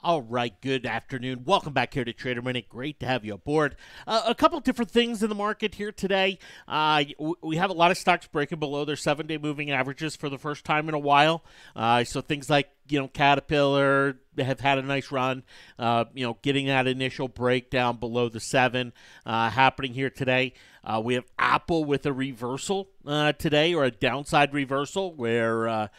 All right, good afternoon. Welcome back here to Trader Minute. Great to have you aboard. A couple different things in the market here today. We have a lot of stocks breaking below their 7-day moving averages for the first time in a while. So things like, Caterpillar have had a nice run, getting that initial breakdown below the 7 happening here today. We have Apple with a reversal today, or a downside reversal, where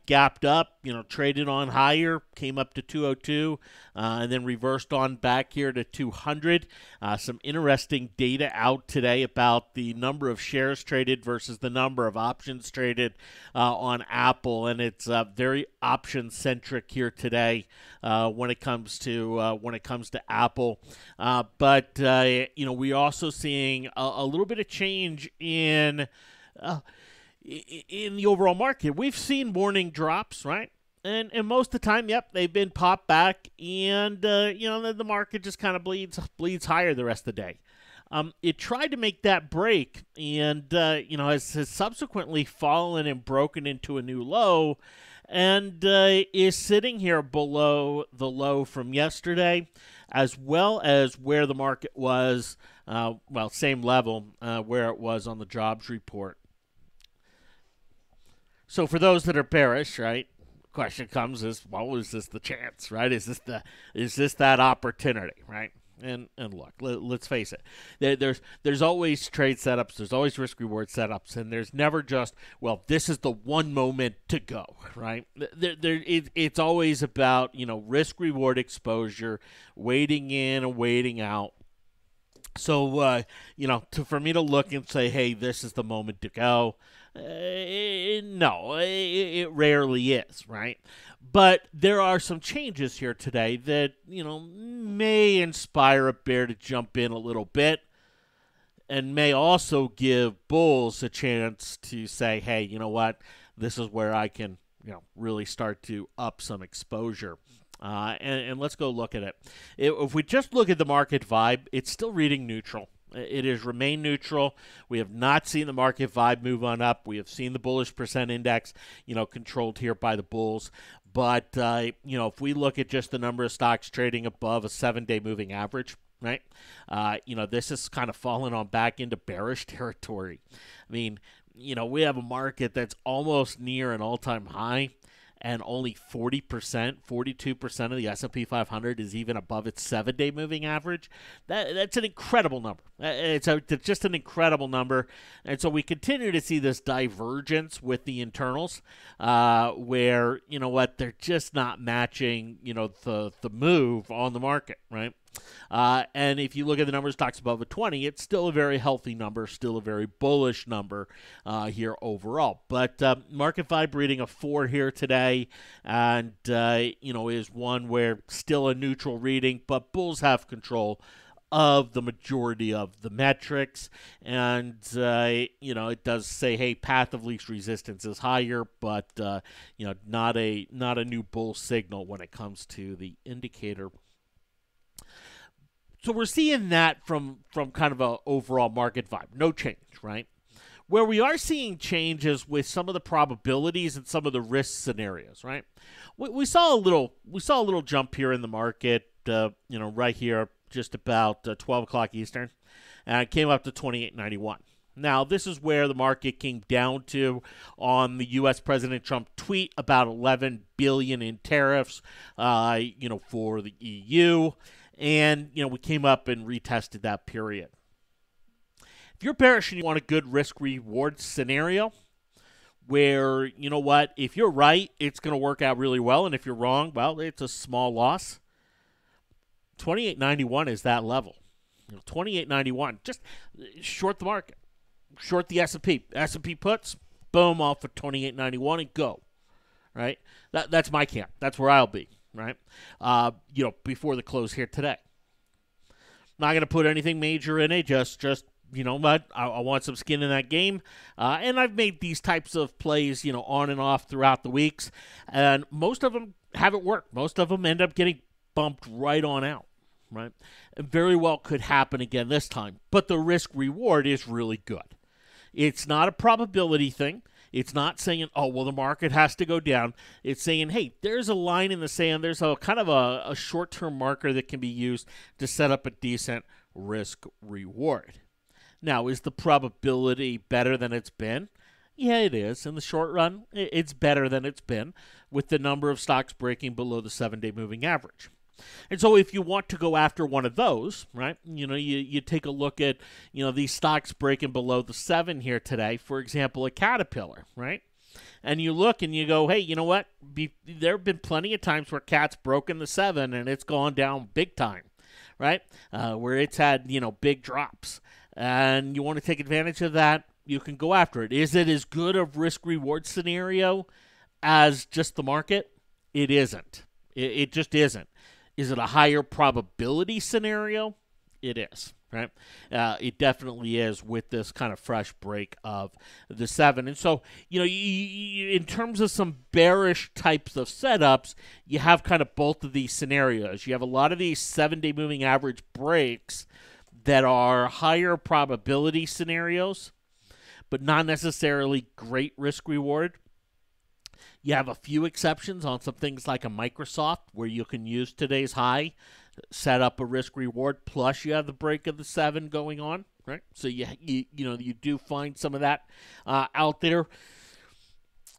gapped up, traded on higher, came up to 202, and then reversed on back here to 200. Some interesting data out today about the number of shares traded versus the number of options traded on Apple, and it's very option centric here today when it comes to Apple. But we're also seeing a little bit of change in the overall market. We've seen morning drops, right? And most of the time, yep, they've been popped back, and the market just kind of bleeds higher the rest of the day. It tried to make that break, and has subsequently fallen and broken into a new low, and is sitting here below the low from yesterday, as well as where the market was. Same level where it was on the jobs report. So for those that are bearish, right? Question comes is, is this the chance, right? Is this that opportunity, right? And look, let's face it. There's always trade setups. There's always risk reward setups, and there's never just, this is the one moment to go, right? It's always about risk reward exposure, waiting in and waiting out. So for me to look and say, hey, this is the moment to go. No, it rarely is, right? But there are some changes here today that, may inspire a bear to jump in a little bit, and may also give bulls a chance to say, hey, you know what? This is where I can, really start to up some exposure. And let's go look at it. If we just look at the MarketVibe, it's still reading neutral. It has remained neutral. We have not seen the MarketVibe move on up. We have seen the bullish percent index, controlled here by the bulls. But, if we look at just the number of stocks trading above a 7-day moving average, right, this has kind of fallen on back into bearish territory. I mean, we have a market that's almost near an all-time high, and only 42% of the S&P 500 is even above its 7-day moving average. That's an incredible number. It's just an incredible number. And so we continue to see this divergence with the internals, where, they're just not matching, the move on the market, right? And if you look at the number of stocks above a 20, it's still a very healthy number, still a very bullish number here overall. But MarketVibe reading a 4 here today, and is one where still a neutral reading, but bulls have control of the majority of the metrics, and it does say, hey, path of least resistance is higher, but not a new bull signal when it comes to the indicator. So we're seeing that from kind of an overall market vibe. No change, right? Where we are seeing changes with some of the probabilities and some of the risk scenarios, right? We saw a little jump here in the market, right here, just about 12 o'clock Eastern, and it came up to 28.91. Now, this is where the market came down to on the U.S. President Trump tweet about $11 billion in tariffs, for the EU. And, we came up and retested that period. If you're bearish and you want a good risk-reward scenario where, if you're right, it's going to work out really well. And if you're wrong, it's a small loss. 28.91 is that level. 28.91, just short the market. Short the S&P. S&P puts, boom, off of 28.91 and go. Right? That's my camp. That's where I'll be. Right? Before the close here today. Not going to put anything major in it. Just what? I want some skin in that game. And I've made these types of plays, on and off throughout the weeks. And most of them haven't worked. Most of them end up getting bumped right on out. Right? And very well could happen again this time. But the risk reward is really good. It's not a probability thing. It's not saying, oh, well, the market has to go down. It's saying, hey, there's a line in the sand. There's a kind of a short-term marker that can be used to set up a decent risk reward. Now, is the probability better than it's been? Yeah, it is. In the short run, it's better than it's been, with the number of stocks breaking below the 7-day moving average. And so if you want to go after one of those, right, you take a look at, these stocks breaking below the 7 here today, for example, a Caterpillar, right? And you look and you go, hey, you know what? There have been plenty of times where Cat's broken the 7 and it's gone down big time, right? Where it's had, big drops. And you want to take advantage of that, you can go after it. Is it as good a risk-reward scenario as just the market? It isn't. It just isn't. Is it a higher probability scenario? It is, right? It definitely is with this kind of fresh break of the 7. And so, in terms of some bearish types of setups, you have kind of both of these scenarios. You have a lot of these 7-day moving average breaks that are higher probability scenarios, but not necessarily great risk reward. You have a few exceptions on some things like a Microsoft, where you can use today's high, set up a risk reward, plus you have the break of the 7 going on, right? So you do find some of that out there.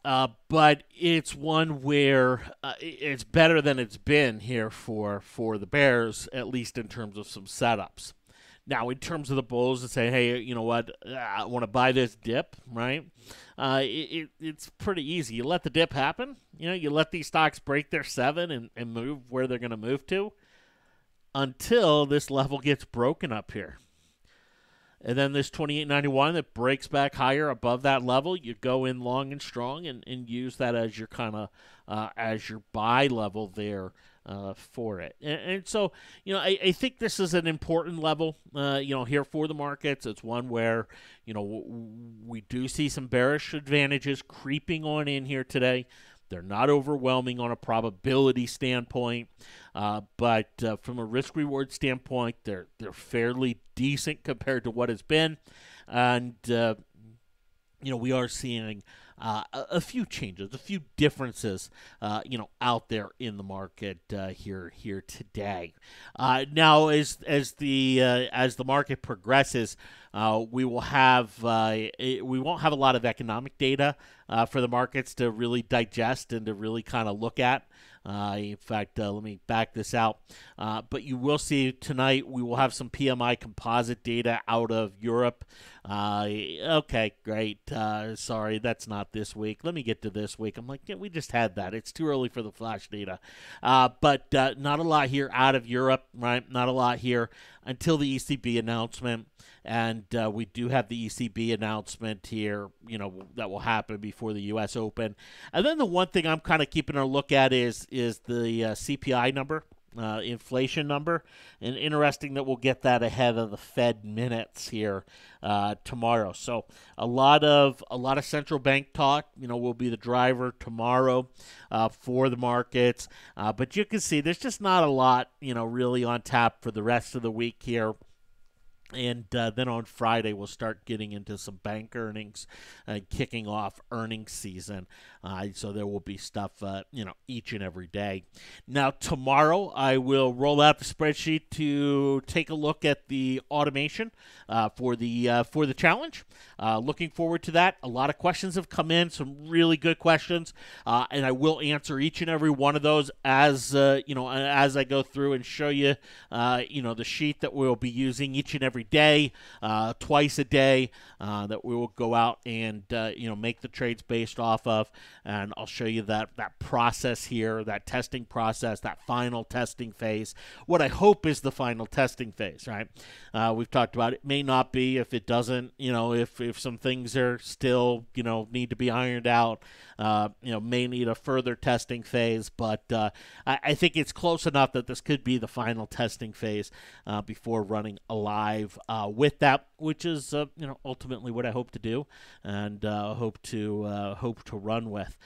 But it's one where it's better than it's been here for the Bears, at least in terms of some setups. Now, in terms of the bulls that say, hey, you know what, I want to buy this dip, right? It's pretty easy. You let the dip happen. You let these stocks break their 7 and move where they're going to move to until this level gets broken up here. And then this 28.91 that breaks back higher above that level, you go in long and strong and use that as your kind of as your buy level there for it. And so, I think this is an important level, here for the markets. It's one where, we do see some bearish advantages creeping on in here today. They're not overwhelming on a probability standpoint, but from a risk-reward standpoint, they're fairly decent compared to what has been. And, we are seeing a few changes, a few differences, out there in the market here today. Now, as the market progresses, we won't have a lot of economic data for the markets to really digest and to really kind of look at. In fact, let me back this out. But you will see tonight we will have some PMI composite data out of Europe. Okay, great. Sorry, that's not this week. Let me get to this week. I'm like, yeah, we just had that. It's too early for the flash data. But not a lot here out of Europe, right? Not a lot here until the ECB announcement. And we do have the ECB announcement here, that will happen before the U.S. Open. And then the one thing I'm kind of keeping a look at is the CPI number, inflation number. And interesting that we'll get that ahead of the Fed minutes here tomorrow. So a lot of central bank talk, will be the driver tomorrow for the markets. But you can see there's just not a lot, really on tap for the rest of the week here. And then on Friday, we'll start getting into some bank earnings and kicking off earnings season. So there will be stuff, each and every day. Now, tomorrow, I will roll out the spreadsheet to take a look at the automation for the challenge. Looking forward to that. A lot of questions have come in, some really good questions, and I will answer each and every one of those as I go through and show you, the sheet that we'll be using each and every day, twice a day, that we will go out and make the trades based off of, and I'll show you that process here, that testing process, that final testing phase. What I hope is the final testing phase, right? We've talked about it may not be if it doesn't, if some things are still need to be ironed out, may need a further testing phase, but I think it's close enough that this could be the final testing phase before running live with that, which is ultimately what I hope to do, and hope to run with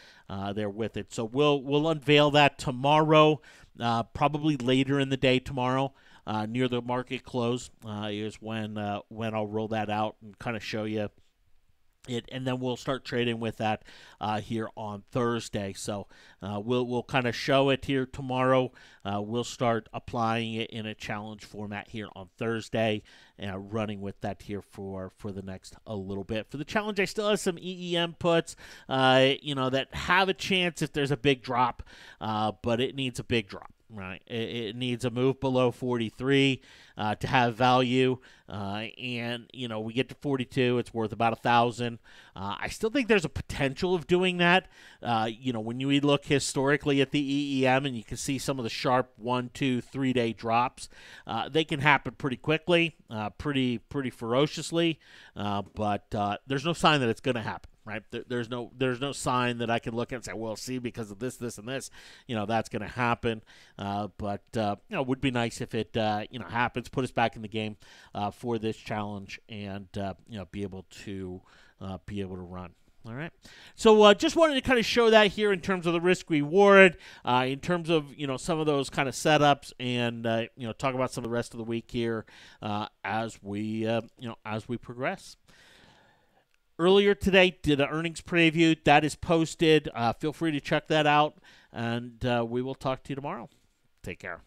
there with it. So we'll unveil that tomorrow, probably later in the day tomorrow. Near the market close is when I'll roll that out and kind of show you And then we'll start trading with that here on Thursday. So we'll kind of show it here tomorrow. We'll start applying it in a challenge format here on Thursday, and running with that here for the next a little bit. For the challenge, I still have some EEM puts, that have a chance if there's a big drop, but it needs a big drop. Right, it needs a move below 43 to have value, and we get to 42, it's worth about 1,000. I still think there's a potential of doing that. When you look historically at the EEM and you can see some of the sharp 1, 2, 3 day drops, they can happen pretty quickly, pretty ferociously, but there's no sign that it's going to happen. Right, there's no sign that I can look at and say, well, see, because of this, and this, that's going to happen. But it would be nice if it happens, put us back in the game for this challenge, and be able to run. All right. So just wanted to kind of show that here in terms of the risk reward, in terms of some of those kind of setups, and talk about some of the rest of the week here as we progress. Earlier today, did an earnings preview. That is posted. Feel free to check that out, and we will talk to you tomorrow. Take care.